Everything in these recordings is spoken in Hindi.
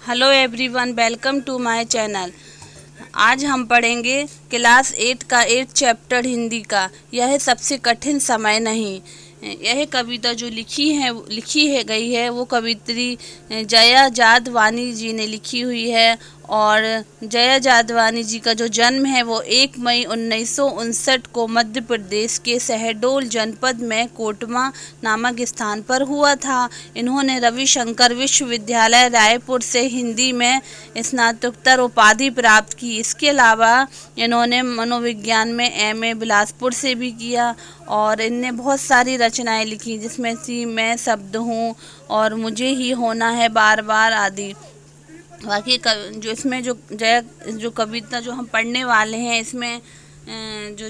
Hello everyone, welcome to my channel. आज हम पढ़ेंगे क्लास 8 का 8 चैप्टर हिंदी का। यह सबसे कठिन समय नहीं। यह कविता जो लिखी है गई है वो कवित्री जया जादवानी जी ने लिखी हुई है। और जया जादवानी जी का जो जन्म है वो 1 मई 1959 को मध्य प्रदेश के शहडोल जनपद में कोटमा नामक स्थान पर हुआ था। इन्होंने रविशंकर विश्वविद्यालय रायपुर से हिंदी में स्नातकोत्तर उपाधि प्राप्त की। इसके अलावा इन्होंने मनोविज्ञान में एमए बिलासपुर से भी किया। और इनने बहुत सारी रचनाएं लिखी, जिसमें से मैं शब्द हूँ और मुझे ही होना है बार बार आदि। बाकी जो इसमें जो कविता जो हम पढ़ने वाले हैं, इसमें जो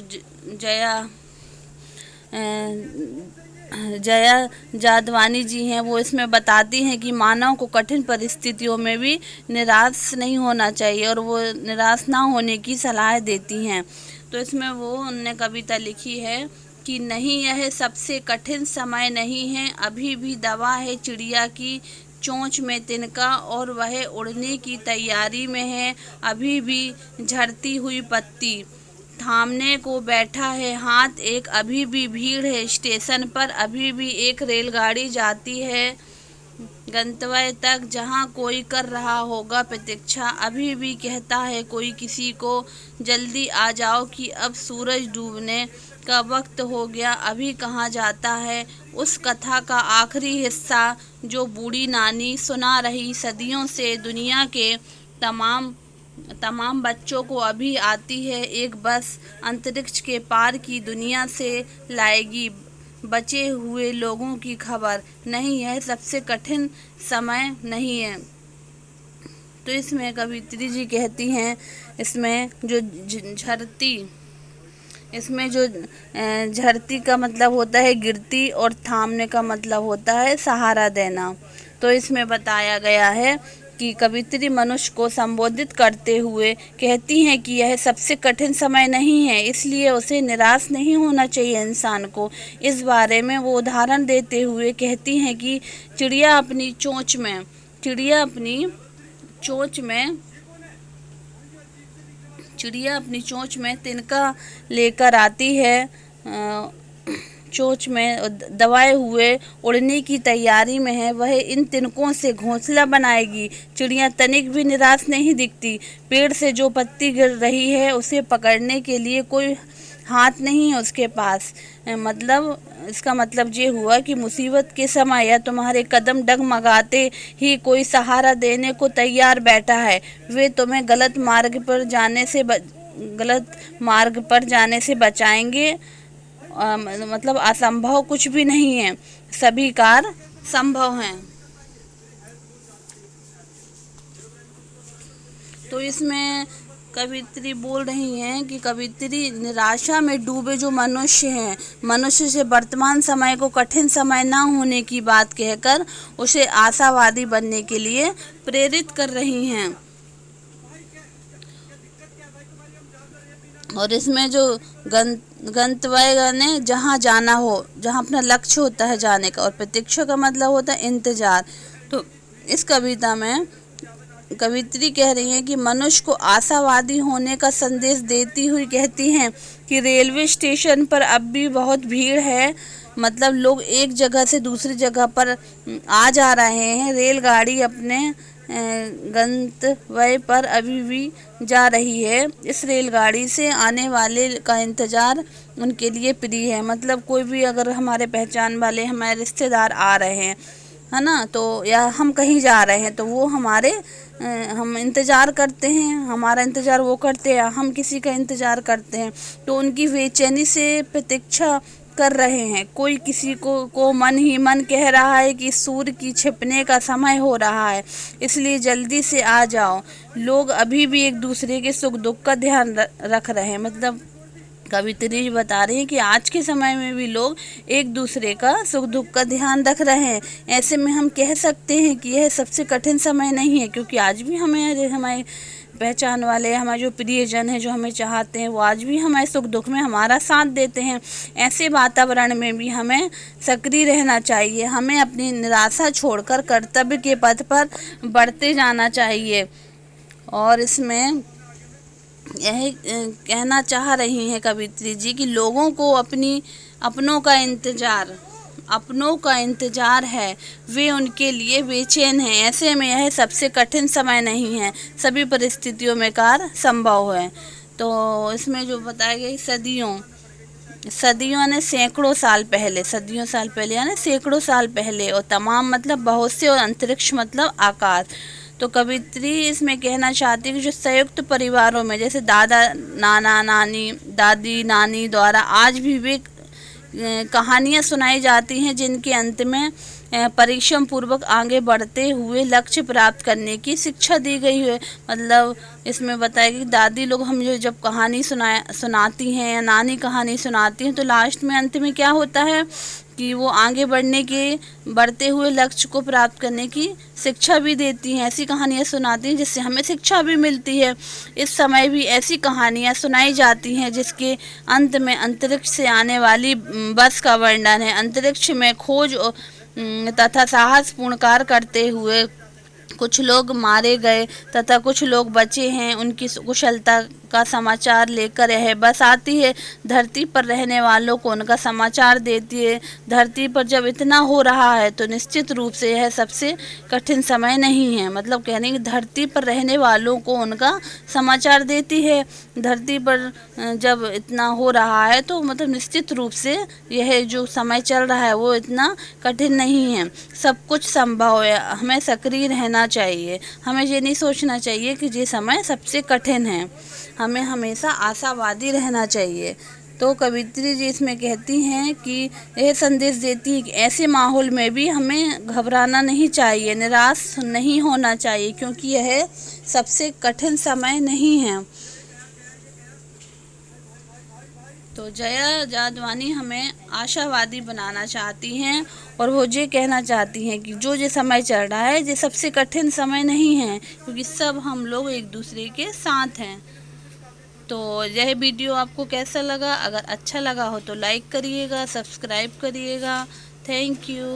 जया जादवानी जी हैं वो इसमें बताती हैं कि मानव को कठिन परिस्थितियों में भी निराश नहीं होना चाहिए और वो निराश ना होने की सलाह देती हैं। तो इसमें उनने कविता लिखी है कि नहीं, यह सबसे कठिन समय नहीं है, अभी भी दवा है चिड़िया की चोंच में तिनका और वह उड़ने की तैयारी में है, अभी भी झड़ती हुई पत्ती थामने को बैठा है हाथ एक, अभी भी भीड़ है स्टेशन पर, अभी भी एक रेलगाड़ी जाती है गंतव्य तक जहां कोई कर रहा होगा प्रतीक्षा, अभी भी कहता है कोई किसी को जल्दी आ जाओ कि अब सूरज डूबने का वक्त हो गया, अभी कहाँ जाता है उस कथा का आखिरी हिस्सा जो बूढ़ी नानी सुना रही सदियों से, दुनिया के तमाम बच्चों को अभी आती है एक बस, अंतरिक्ष के पार की दुनिया से लाएगी बचे हुए लोगों की खबर, नहीं यह सबसे कठिन समय नहीं है। तो इसमें कवित्री जी कहती हैं, इसमें जो झरती का मतलब होता है गिरती और थामने का मतलब होता है सहारा देना। तो इसमें बताया गया है कि कवित्री मनुष्य को संबोधित करते हुए कहती हैं कि यह सबसे कठिन समय नहीं है, इसलिए उसे निराश नहीं होना चाहिए इंसान को। इस बारे में वो उदाहरण देते हुए कहती हैं कि चिड़िया अपनी चोंच में तिनका लेकर आती है, चोंच में दबाए हुए उड़ने की तैयारी में है, वह इन तिनकों से घोंसला बनाएगी। चिड़िया तनिक भी निराश नहीं दिखती, पेड़ से जो पत्ती गिर रही है उसे पकड़ने के लिए कोई हाथ नहीं है उसके पास। इसका मतलब ये हुआ कि मुसीबत के समय या तुम्हारे कदम डगमगाते ही कोई सहारा देने को तैयार बैठा है। वे तुम्हें गलत मार्ग पर जाने से बचाएंगे। मतलब असंभव कुछ भी नहीं है, सभी कार्य संभव हैं। तो इसमें कवित्री बोल रही हैं कि कवित्री निराशा में डूबे जो मनुष्य से वर्तमान समय को कठिन समय ना होने की बात कहकर उसे आशावादी बनने के लिए प्रेरित कर रही हैं। और इसमें जो गंतव्य ने जहाँ जाना हो, जहाँ अपना लक्ष्य होता है जाने का, और प्रतीक्षा का मतलब होता है इंतजार। तो इस कविता में कवित्री कह रही हैं कि मनुष्य को आशावादी होने का संदेश देती हुई कहती हैं कि रेलवे स्टेशन पर अब भी बहुत भीड़ है, मतलब लोग एक जगह से दूसरी जगह पर आ जा रहे हैं, रेलगाड़ी अपने गंतव्य पर अभी भी जा रही है, इस रेलगाड़ी से आने वाले का इंतज़ार उनके लिए प्रिय है। मतलब कोई भी अगर हमारे पहचान वाले हमारे रिश्तेदार आ रहे हैं, है ना, तो या हम कहीं जा रहे हैं तो वो हम इंतज़ार करते हैं, हमारा इंतज़ार वो करते हैं, हम किसी का इंतज़ार करते हैं, तो उनकी बेचैनी से प्रतीक्षा कर रहे हैं। कोई किसी को मन ही मन कह रहा है कि सूर्य की छिपने का समय हो रहा है, इसलिए जल्दी से आ जाओ। लोग अभी भी एक दूसरे के सुख दुख का ध्यान रख रहे हैं। मतलब कवित्री बता रही है कि आज के समय में भी लोग एक दूसरे का सुख दुख का ध्यान रख रहे हैं। ऐसे में हम कह सकते हैं कि यह सबसे कठिन समय नहीं है, क्योंकि आज भी हमारे पहचान वाले, हमारे जो प्रियजन हैं, जो हमें चाहते हैं, वो आज भी हमारे सुख दुख में हमारा साथ देते हैं। ऐसे वातावरण में भी हमें सक्रिय रहना चाहिए। हमें अपनी निराशा छोड़कर कर्तव्य के पथ पर बढ़ते जाना चाहिए। और इसमें यह कहना चाह रही हैं कवित्री जी कि लोगों को अपनों का इंतजार है, वे उनके लिए बेचैन हैं। ऐसे में यह सबसे कठिन समय नहीं है, सभी परिस्थितियों में कार्य संभव है। तो इसमें जो बताया गया सदियों ने सैकड़ों साल पहले यानी सैकड़ों साल पहले, और तमाम मतलब बहुत से, और अंतरिक्ष मतलब आकाश। तो कवित्री इसमें कहना चाहती है कि जो संयुक्त परिवारों में जैसे दादा नाना नानी दादी नानी द्वारा आज भी वे कहानियाँ सुनाई जाती हैं जिनके अंत में परिश्रम पूर्वक आगे बढ़ते हुए लक्ष्य प्राप्त करने की शिक्षा दी गई है। मतलब इसमें बताया कि दादी लोग हम जो जब कहानी सुनाती हैं या नानी कहानी सुनाती हैं, तो लास्ट में अंत में क्या होता है कि वो आगे बढ़ते हुए लक्ष्य को प्राप्त करने की शिक्षा भी देती हैं। ऐसी कहानियाँ सुनाती हैं जिससे हमें शिक्षा भी मिलती है। इस समय भी ऐसी कहानियाँ सुनाई जाती हैं जिसके अंत में अंतरिक्ष से आने वाली बस का वर्णन है। अंतरिक्ष में खोज तथा साहसपूर्ण कार्य करते हुए कुछ लोग मारे गए तथा कुछ लोग बचे हैं। उनकी कुशलता का समाचार लेकर यह बस आती है, धरती पर रहने वालों को उनका समाचार देती है। धरती पर जब इतना हो रहा है तो निश्चित रूप से यह सबसे कठिन समय नहीं है। मतलब कहने की धरती पर रहने वालों को उनका समाचार देती है। धरती पर जब इतना हो रहा है तो मतलब निश्चित रूप से यह जो समय चल रहा है वो इतना कठिन नहीं है, सब कुछ संभव है। हमें सक्रिय रहना चाहिए, हमें ये नहीं सोचना चाहिए कि ये समय सबसे कठिन है। हमें हमेशा आशावादी रहना चाहिए। तो कवित्री जी इसमें कहती हैं कि यह संदेश देती है कि ऐसे माहौल में भी हमें घबराना नहीं चाहिए, निराश नहीं होना चाहिए, क्योंकि यह सबसे कठिन समय नहीं है। तो जया जादवानी हमें आशावादी बनाना चाहती हैं और वो ये कहना चाहती हैं कि जो समय चल रहा है ये सबसे कठिन समय नहीं है, क्योंकि सब हम लोग एक दूसरे के साथ हैं। तो यह वीडियो आपको कैसा लगा? अगर अच्छा लगा हो तो लाइक करिएगा, सब्सक्राइब करिएगा। Thank you.